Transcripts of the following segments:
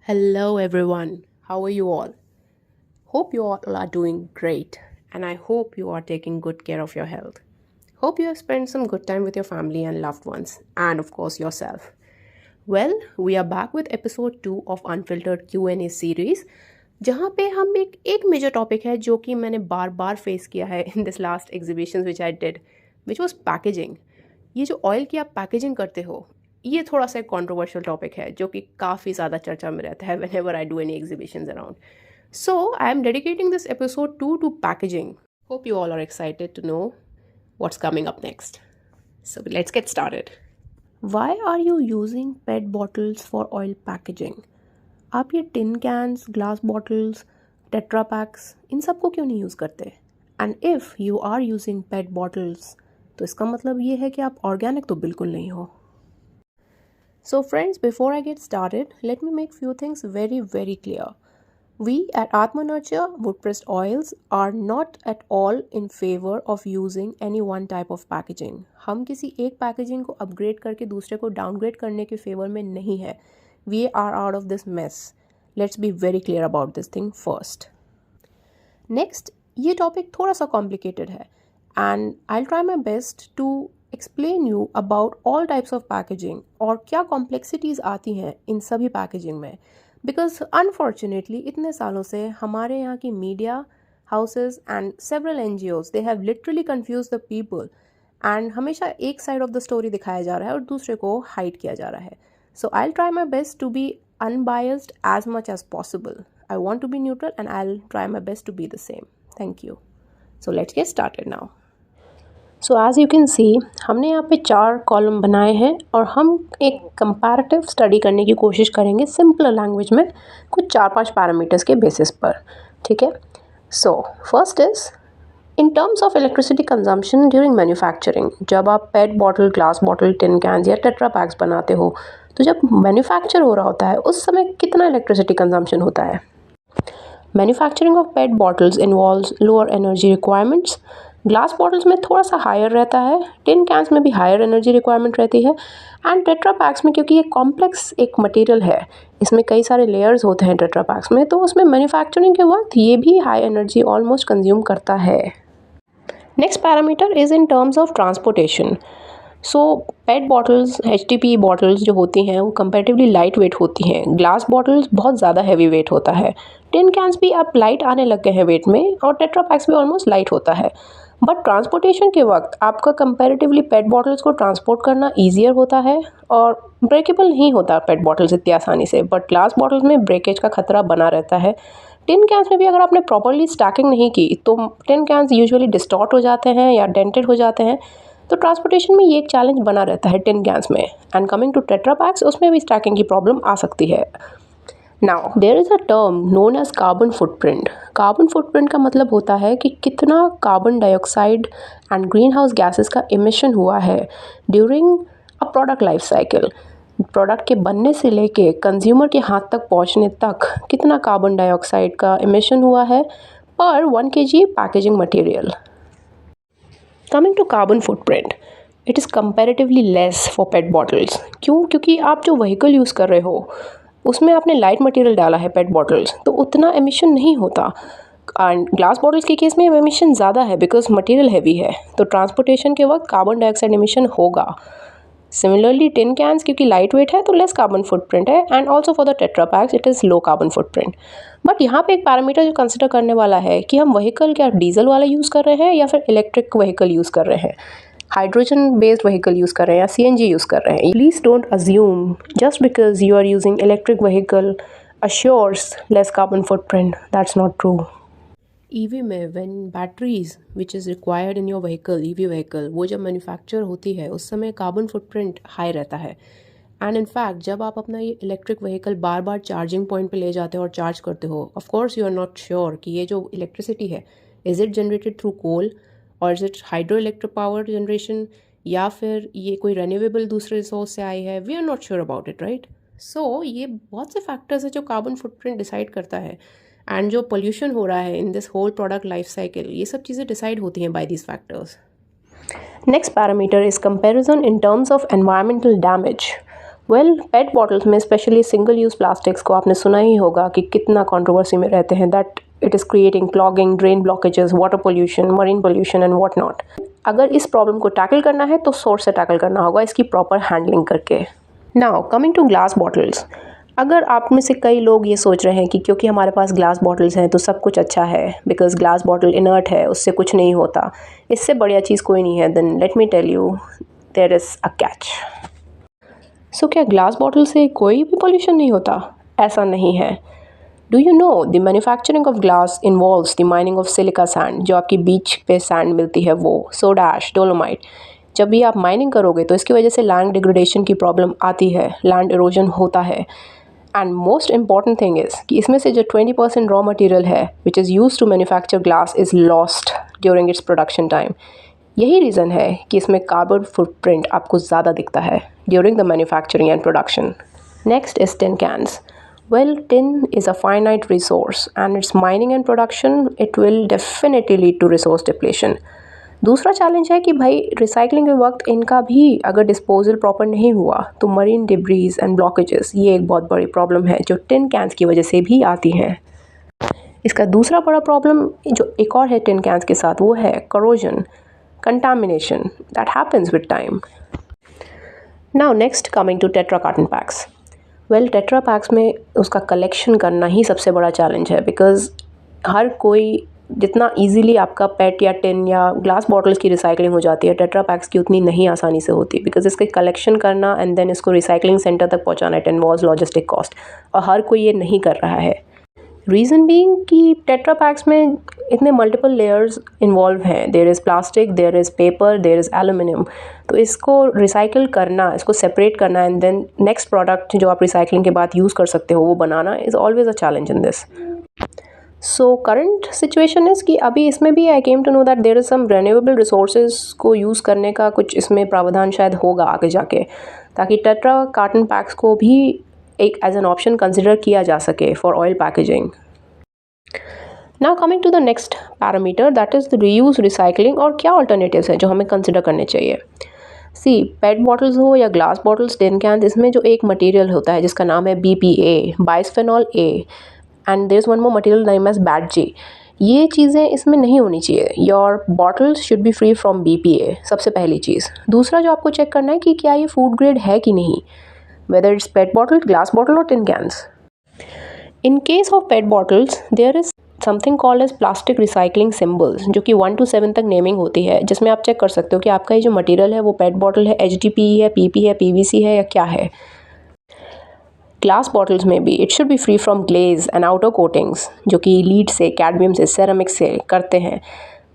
Hello, everyone. How are you all? Hope you all are doing great, and I hope you are taking good care of your health. Hope you have spent some good time with your family and loved ones, and of course, yourself. Well, we are back with episode 2 of Unfiltered Q&A series, जहाँ पे हम एक major topic है जो कि मैंने बार बार face किया है in this last exhibition which I did which was packaging. ये जो ऑयल की आप पैकेजिंग करते हो, ये थोड़ा सा एक कॉन्ट्रोवर्शियल टॉपिक है जो कि काफ़ी ज़्यादा चर्चा में रहता है when ever I do any exhibition around. So, I am dedicating this episode 2 to packaging. Hope you all are excited to know what's coming up next. So, let's get started. Why are you using PET bottles for oil packaging? आप ये tin cans, glass bottles, tetra packs इन सब को क्यों नहीं use करते? And if you are using PET bottles तो इसका मतलब ये है कि आप ऑर्गेनिक तो बिल्कुल नहीं हो. So friends, before I get started, let me make few things very clear. We at Atma Nurture wood-pressed oils are not at all in favor of using any one type of packaging. हम किसी एक packaging को upgrade करके दूसरे को downgrade करने के favour में नहीं है. We are out of this mess. Let's be very clear about this thing first. Next, ये टॉपिक थोड़ा सा कॉम्प्लिकेटेड है and I'll try my best to explain you about all types of packaging और क्या complexities आती हैं इन सभी packaging में. बिकॉज अनफॉर्चुनेटली इतने सालों से हमारे यहाँ की media houses and several NGOs they have literally confuse the people and हमेशा एक साइड ऑफ द स्टोरी दिखाया जा रहा है और दूसरे को हाइड किया जा रहा है. So I will try my best to be unbiased as much as possible. I want to be neutral and I will try my best to be the same. Thank you. So let's get started now. So as you can see हमने यहाँ पे 4 column बनाए हैं और हम एक comparative study करने की कोशिश करेंगे सिंपल लैंग्वेज में कुछ 4-5 पैरामीटर्स के बेसिस पर. ठीक है. So first is in terms of electricity consumption during manufacturing. जब आप PET bottle, glass bottle, tin cans या टेट्रा पैक्स बनाते हो तो जब मैन्युफैक्चर हो रहा होता है उस समय कितना इलेक्ट्रिसिटी कंजम्पशन होता है. Manufacturing of pet bottles involves lower energy requirements. Glass bottles में थोड़ा सा हायर रहता है, टिन कैंस में भी हायर एनर्जी रिक्वायरमेंट रहती है एंड टेट्रा पैक्स में क्योंकि ये कॉम्प्लेक्स एक मटेरियल है, इसमें कई सारे लेयर्स होते हैं टेट्रा पैक्स में, तो उसमें मैन्युफैक्चरिंग के वक्त ये भी हाई एनर्जी ऑलमोस्ट कंज्यूम करता है. Next parameter is in terms of transportation. So pet bottles, HDPE bottles जो होती हैं वो कंपैरेटिवली लाइट वेट होती हैं. ग्लास बॉटल्स बहुत ज़्यादा हैवी वेट होता है. टिन कैंस भी अब लाइट आने लग गए हैं वेट में और टेट्रा पैक्स भी ऑलमोस्ट लाइट होता है. बट ट्रांसपोर्टेशन के वक्त आपका कंपैरेटिवली पेट बॉटल्स को ट्रांसपोर्ट करना ईजियर होता है और ब्रेकेबल नहीं होता पेट बॉटल्स इतनी आसानी से. बट ग्लास बॉटल्स में ब्रेकेज का खतरा बना रहता है. टिन कैंस में भी अगर आपने प्रॉपरली स्टैकिंग नहीं की तो टिन कैंस यूजुअली डिस्टॉर्ट हो जाते हैं या डेंटेड हो जाते हैं. तो ट्रांसपोर्टेशन में ये एक चैलेंज बना रहता है टिन कैंस में. And coming to tetra packs, उसमें भी स्टैकिंग की प्रॉब्लम आ सकती है. Now there is a term known as carbon footprint. Carbon footprint का मतलब होता है कि कितना carbon dioxide and green house gases का इमिशन हुआ है during a product life cycle. Product के बनने से लेके कंज्यूमर के हाथ तक पहुंचने तक कितना कार्बन डाइऑक्साइड का इमिशन हुआ है पर 1 kg packaging material. Coming to carbon footprint, it is comparatively less for PET bottles. क्यों? क्योंकि आप जो व्हीकल यूज़ कर रहे हो उसमें आपने लाइट मटेरियल डाला है पेट बॉटल्स, तो उतना एमिशन नहीं होता. एंड ग्लास बॉटल्स के केस में एमिशन ज़्यादा है बिकॉज मटेरियल हैवी है, तो ट्रांसपोर्टेशन के वक्त कार्बन डाइऑक्साइड एमिशन होगा. सिमिलरली टिन कैंस क्योंकि लाइट वेट है तो लेस कार्बन फुटप्रिंट है and also for the tetra PACS it is low carbon footprint. But यहाँ पे एक पैरामीटर जो कंसिडर करने वाला है कि हम व्हीकल क्या डीजल वाला यूज़ कर रहे हैं या फिर इलेक्ट्रिक व्हीकल यूज़ कर रहे हैं, हाइड्रोजन बेस्ड व्हीकल यूज़ कर रहे हैं या CNG यूज़ कर रहे हैं. Please don't assume just because you are using electric vehicle assures less carbon footprint. That's not true. EV में when batteries which is required in your vehicle, EV vehicle, वो जब मैन्युफैक्चर होती है उस समय कार्बन फुटप्रिंट हाई रहता है. And in fact जब आप अपना ये इलेक्ट्रिक व्हीकल बार बार चार्जिंग पॉइंट पे ले जाते हो और चार्ज करते हो, of course you are not sure कि ये जो इलेक्ट्रिसिटी है is it generated through coal और is it hydro electric power generation या फिर ये कोई रेन्यूएबल दूसरे सोर्स से आई है. We are not sure about it, right. So ये बहुत से फैक्टर्स है जो कार्बन फुटप्रिंट डिसाइड करता है. एंड जो पोल्यूशन हो रहा है in this whole product life cycle, ये सब चीज़ें डिसाइड होती हैं by these factors. Next parameter is comparison in terms of environmental damage. PET bottles में स्पेशली सिंगल यूज़ प्लास्टिक्स को आपने सुना ही होगा कि कितना कंट्रोवर्सी में रहते हैं, that it is creating clogging, drain blockages, water pollution, marine pollution and what not. अगर इस प्रॉब्लम को टैकल करना है तो सोर्स से टैकल करना होगा, इसकी प्रॉपर हैंडलिंग करके। Now coming to glass bottles, अगर आप में से कई लोग ये सोच रहे हैं कि क्योंकि हमारे पास ग्लास बॉटल्स हैं तो सब कुछ अच्छा है, बिकॉज ग्लास बॉटल इनर्ट है, उससे कुछ नहीं होता, इससे बढ़िया चीज़ कोई नहीं है, then let me tell you there is a catch. So क्या ग्लास बॉटल से कोई भी पोल्यूशन नहीं होता? ऐसा नहीं है। Do you know the manufacturing of glass involves the mining of silica sand, जो आपकी बीच पे सैंड मिलती है वो, सोडा ऐश, डोलोमाइट। जब भी आप माइनिंग करोगे तो इसकी वजह से लैंड डिग्रेडेशन की प्रॉब्लम आती है, लैंड इरोजन होता है। And most important thing is कि इसमें से जो 20% रॉ मटेरियल है which is use to manufacture glass is lost during its production time. यही रीज़न है कि इसमें कार्बन फुटप्रिंट आपको ज़्यादा दिखता है during the manufacturing and production. Next is tin cans. Well, tin is a finite resource and its mining and production, it will definitely lead to resource depletion. दूसरा challenge है कि भाई रिसाइकलिंग के वक्त इनका भी अगर डिस्पोजल प्रॉपर नहीं हुआ तो मरीन डिब्रीज एंड ब्लॉकेजेस, ये एक बहुत बड़ी प्रॉब्लम है जो टिन कैंस की वजह से भी आती हैं। इसका दूसरा बड़ा प्रॉब्लम जो एक और है टिन कैंस के साथ, वो है corrosion, contamination that happens with time. Now next coming to tetra carton packs. Tetra packs में उसका कलेक्शन करना ही सबसे बड़ा चैलेंज है, बिकॉज़ हर कोई जितना इजीली आपका पेट या टिन या ग्लास बॉटल्स की रिसाइकलिंग हो जाती है, टेट्रा पैक्स की उतनी नहीं आसानी से होती, बिकॉज़ इसके कलेक्शन करना एंड देन इसको रिसाइकलिंग सेंटर तक पहुंचाना, इट इन्वॉल्व्स लॉजिस्टिक कॉस्ट, और हर कोई ये नहीं कर रहा है। रीज़न बीइंग कि टेट्रा पैक्स में इतने मल्टीपल लेयर्स इन्वॉल्व हैं, there is plastic, there is paper, there is aluminium. तो इसको रिसाइकिल करना, इसको सेपरेट करना एंड देन नेक्स्ट प्रोडक्ट जो आप रिसाइकलिंग के बाद यूज़ कर सकते हो वो बनाना is always a challenge in this. So current situation is कि अभी इसमें भी I came to know that there is some renewable resources को यूज़ करने का कुछ इसमें प्रावधान शायद होगा आगे जाके, ताकि टेट्रा कार्टन पैक्स को भी एक एज एन ऑप्शन कंसिडर किया जा सके for oil packaging. Now coming to the next parameter, that is the reuse, recycling, और क्या ऑल्टरनेटिव्स हैं जो हमें कंसिडर करने चाहिए। सी, पेट बॉटल्स हो या ग्लास बॉटल्स, टिन कैन, इसमें जो एक मटेरियल होता है जिसका नाम है BPA, bisphenol A, and there is one more material name as BADG। ये चीज़ें इसमें नहीं होनी चाहिए। Your bottles should be free from BPA, सबसे पहली चीज़। दूसरा जो आपको चेक करना है कि क्या ये फूड ग्रेड है कि नहीं, whether it's PET bottle, glass bottle or tin cans. In case of PET bottles, there is something called as plastic recycling symbols, जो कि 1 to 7 तक नेमिंग होती है, जिसमें आप चेक कर सकते हो कि आपका ये जो मटेरियल है वो PET बॉटल है, HDPE है, PP है, PVC है या क्या है। ग्लास बॉटल्स में भी it should be free from glaze and outer coatings, जो कि लीड से, कैडमियम से, सेरामिक से करते हैं।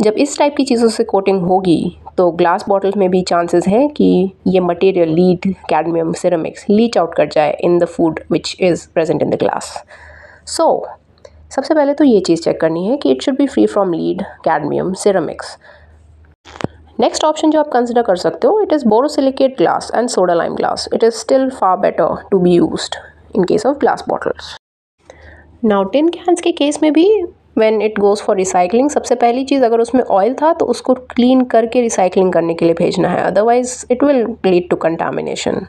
जब इस टाइप की चीज़ों से कोटिंग होगी तो ग्लास बॉटल्स में भी चांसेस हैं कि ये material, lead, cadmium, ceramics leach out कर जाए in the food which is present in the glass. So सबसे पहले तो ये चीज़ चेक करनी है कि it should be free from lead, cadmium, ceramics. Next option जो आप कंसिडर कर सकते हो, it is borosilicate glass and soda lime glass. It is still far better to be used in case of glass bottles. Now tin cans के case में भी when it goes for recycling, सबसे पहली चीज़, अगर उसमें ऑयल था तो उसको क्लीन करके रिसाइकलिंग करने के लिए भेजना है, otherwise it will lead to contamination.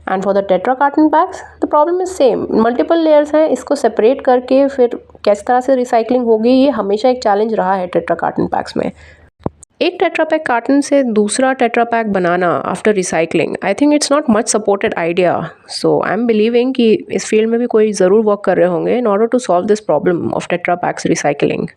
And for the tetra carton packs the problem is same, multiple layers हैं, इसको सेपरेट करके फिर किस तरह से रिसाइकलिंग होगी, ये हमेशा एक चैलेंज रहा है टेट्रा कार्टन पैक्स में। एक टेट्रा पैक कार्टन से दूसरा tetra pack banana after recycling, I think it's not much supported idea. So I am believing कि इस फील्ड में भी कोई ज़रूर वर्क कर रहे होंगे in order to solve this problem of tetra packs recycling.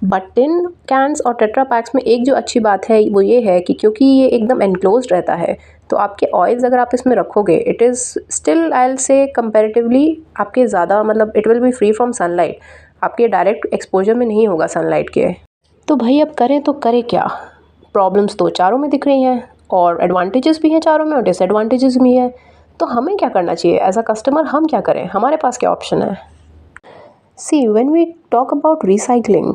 But tin cans और टेट्रा पैक्स में एक जो अच्छी बात है वो ये है कि क्योंकि ये एकदम एनक्लोज्ड रहता है, तो आपके ऑयल्स अगर आप इसमें रखोगे, it is still, I will say comparatively आपके ज़्यादा, मतलब it will be free from sunlight, आपके डायरेक्ट एक्सपोजर में नहीं होगा सनलाइट के। तो भाई अब करें तो करें क्या? प्रॉब्लम्स तो चारों में दिख रही हैं और एडवांटेजेस भी हैं चारों में और डिसएडवांटेजेस भी हैं, तो हमें क्या करना चाहिए एज अ कस्टमर? हम क्या करें? हमारे पास क्या ऑप्शन है? See, when we talk about recycling,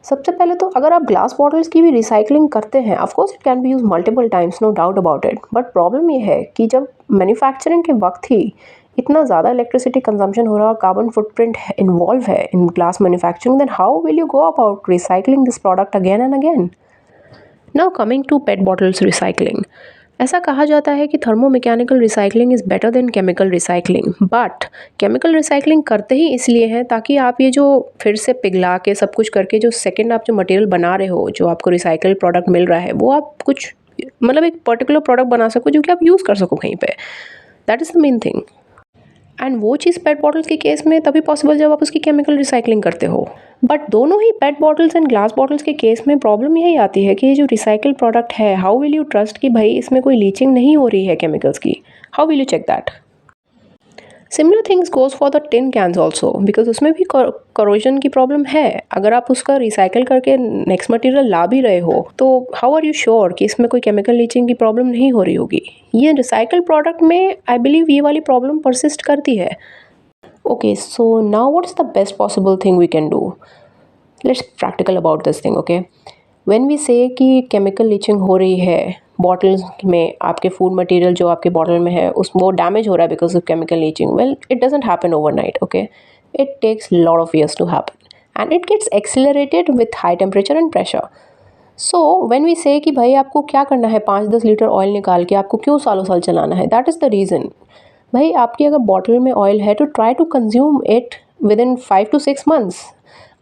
सबसे पहले तो अगर आप ग्लास बॉटल्स की भी रिसाइकलिंग करते हैं, of course it can be use multiple times, no doubt about it, but problem ये है कि जब मैन्युफैक्चरिंग के वक्त ही इतना ज़्यादा इलेक्ट्रिसिटी कंजम्पशन हो रहा है और कार्बन फुटप्रिंट इन्वॉल्व है in glass manufacturing, then how will you go about recycling this product again and again? Now coming to PET bottles recycling, ऐसा कहा जाता है कि thermomechanical recycling is better than chemical recycling, but chemical recycling करते ही इसलिए हैं ताकि आप ये जो फिर से पिघला के सब कुछ करके जो सेकंड आप जो मटेरियल बना रहे हो, जो आपको रिसाइकल प्रोडक्ट मिल रहा है, वो आप कुछ मतलब एक पर्टिकुलर प्रोडक्ट बना सको जो कि आप यूज़ कर सको कहीं पे। That is the main thing. And वो चीज़ पेट बॉटल्स के केस में तभी पॉसिबल जब आप उसकी केमिकल रिसाइकलिंग करते हो। बट दोनों ही पेट बॉटल्स एंड ग्लास बॉटल्स के केस में प्रॉब्लम यही आती है कि ये जो रिसाइकल प्रोडक्ट है, हाउ विल यू ट्रस्ट कि भाई इसमें कोई लीचिंग नहीं हो रही है केमिकल्स की? How will you check that? Similar things goes for the tin cans also, because उसमें भी करोजन की प्रॉब्लम है। अगर आप उसका रिसाइकल करके नेक्स्ट मटेरियल ला भी रहे हो तो हाउ आर यू श्योर कि इसमें कोई केमिकल लीचिंग की प्रॉब्लम नहीं हो रही होगी? ये रिसाइकल प्रोडक्ट में आई बिलीव ये वाली प्रॉब्लम परसिस्ट करती है। Okay, so now what's the best possible thing we can do? Let's practical about this thing, okay? When we say कि chemical leaching हो रही है bottles में, आपके food material जो आपके bottle में है उस वो damage हो रहा है because of chemical leaching, well, it doesn't happen overnight, okay? It takes a lot of years to happen and it gets accelerated with high temperature and pressure. So when we say कि भाई आपको क्या करना है, 5-10 litre oil निकाल के आपको क्यों सालों साल चलाना है, दैट इज़ द रीज़न। भाई आपकी अगर बॉटल में ऑयल है तो try to consume it with in 5 to 6 months,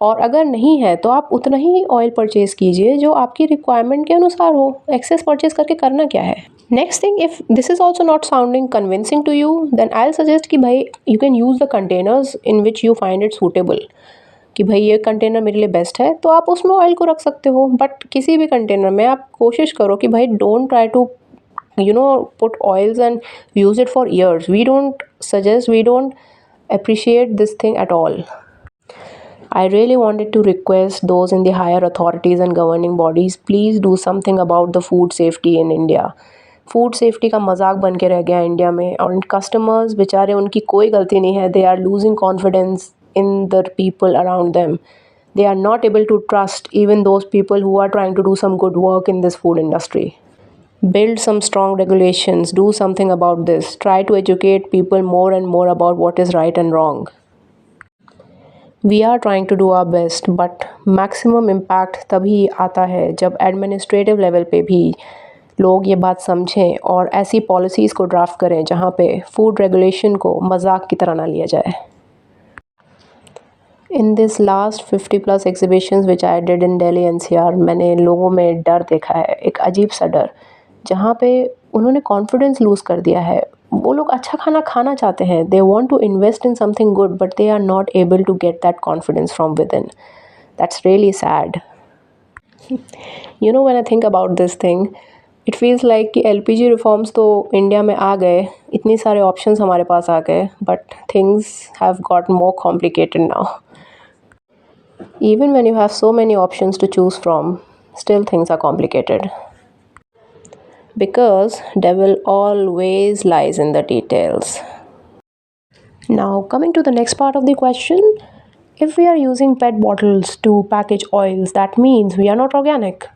और अगर नहीं है तो आप उतना ही ऑयल परचेज़ कीजिए जो आपकी रिक्वायरमेंट के अनुसार हो। एक्सेस परचेज़ करके करना क्या है? Next thing, if this is also not sounding convincing to you, then I will suggest कि भाई you can use the containers in which you find it suitable. कि भाई ये कंटेनर मेरे लिए बेस्ट है तो आप उसमें ऑयल को रख सकते हो, बट किसी भी कंटेनर में आप कोशिश करो कि भाई don't try to put oils and use it for years. We don't suggest, we don't appreciate this thing at all. I really wanted to request those in the higher authorities and governing bodies, please do something about the food safety in India. Food safety का मजाक बन के रह गया India में, और customers बेचारे, उनकी कोई गलती नहीं है, they are losing confidence in the people around them. They are not able to trust even those people who are trying to do some good work in this food industry. Build some strong regulations, do something about this, try to educate people more and more about what is right and wrong. We are trying to do our best, but maximum impact तभी आता है जब administrative level पे भी लोग ये बात समझें और ऐसी पॉलिसीज़ को ड्राफ्ट करें जहाँ पे फूड रेगुलेशन को मजाक की तरह ना लिया जाए. In this last 50+ exhibitions which I did in Delhi NCR, मैंने लोगों में डर देखा है, एक अजीब सा डर, जहाँ पे उन्होंने कॉन्फिडेंस लूज़ कर दिया है. वो लोग अच्छा खाना खाना चाहते हैं, they want to invest in something good, but they are not able to get that confidence from with in. That's really sad. You know, when I think about this thing, it feels like कि LPG reforms तो India में आ गए, इतनी सारे options हमारे पास आ गए, but things have got more complicated now. Even when you have so many options to choose from, still things are complicated. Because devil always lies in the details. Now coming to the next part of the question, if we are using PET bottles to package oils, that means we are not organic.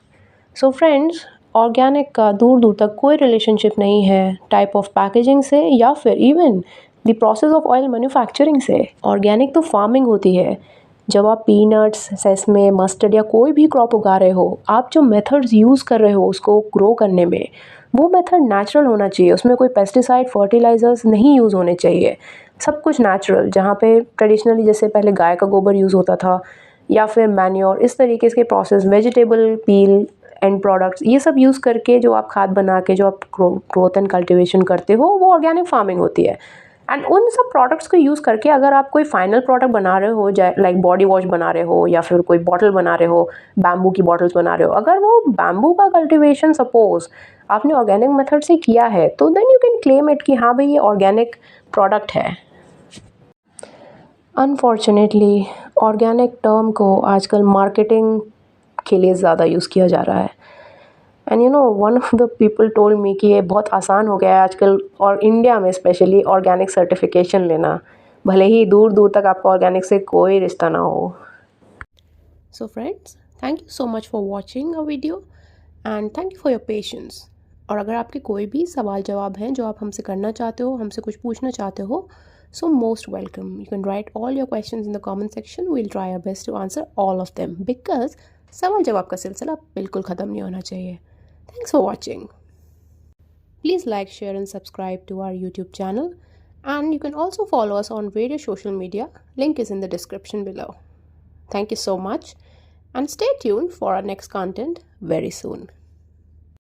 So friends, organic का दूर दूर तक कोई relationship नहीं है type of packaging से या फिर even the process of oil manufacturing से. ऑर्गेनिक तो फार्मिंग होती है. जब आप पीनट्स, सेसमे, मस्टर्ड या कोई भी क्रॉप उगा रहे हो, आप जो मेथड्स यूज़ कर रहे हो उसको ग्रो करने में, वो मेथड नेचुरल होना चाहिए. उसमें कोई पेस्टिसाइड, फर्टिलाइजर्स नहीं यूज़ होने चाहिए. सब कुछ नेचुरल. जहाँ पे ट्रेडिशनली जैसे पहले गाय का गोबर यूज़ होता था या फिर मैन्योर, इस तरीके के process, vegetable peel and products, ये सब यूज़ करके जो आप खाद बना के जो आप ग्रोथ एंड कल्टिवेशन करते हो, वो ऑर्गेनिक फार्मिंग होती है. एंड उन सब प्रोडक्ट्स को यूज़ करके अगर आप कोई फाइनल प्रोडक्ट बना रहे हो, लाइक बॉडी वॉश बना रहे हो या फिर कोई बॉटल बना रहे हो, बैम्बू की बॉटल्स बना रहे हो, अगर वो बैम्बू का कल्टिवेशन सपोज आपने ऑर्गेनिक मेथड से किया है, तो then you can claim it कि हाँ भाई ये ऑर्गेनिक प्रोडक्ट है. अनफॉर्चुनेटली ऑर्गेनिक टर्म को आजकल मार्केटिंग के लिए ज़्यादा यूज़ किया जा रहा है. And you know, one of the people told me कि ये बहुत आसान हो गया है आजकल, और इंडिया में स्पेशली ऑर्गेनिक सर्टिफिकेशन लेना, भले ही दूर दूर तक आपको ऑर्गेनिक से कोई रिश्ता ना हो. So friends, thank you so much for watching a video and thank you for your patience. और अगर आपके कोई भी सवाल जवाब हैं जो आप हमसे करना चाहते हो, हमसे कुछ पूछना चाहते हो, so most welcome. You can write all your questions in the comment section. We will try our best to answer all of them, because सवाल जवाब का सिलसिला बिल्कुल ख़त्म नहीं होना चाहिए. Thanks for watching. Please like, share, and subscribe to our YouTube channel. And you can also follow us on various social media. Link is in the description below. Thank you so much, and stay tuned for our next content very soon.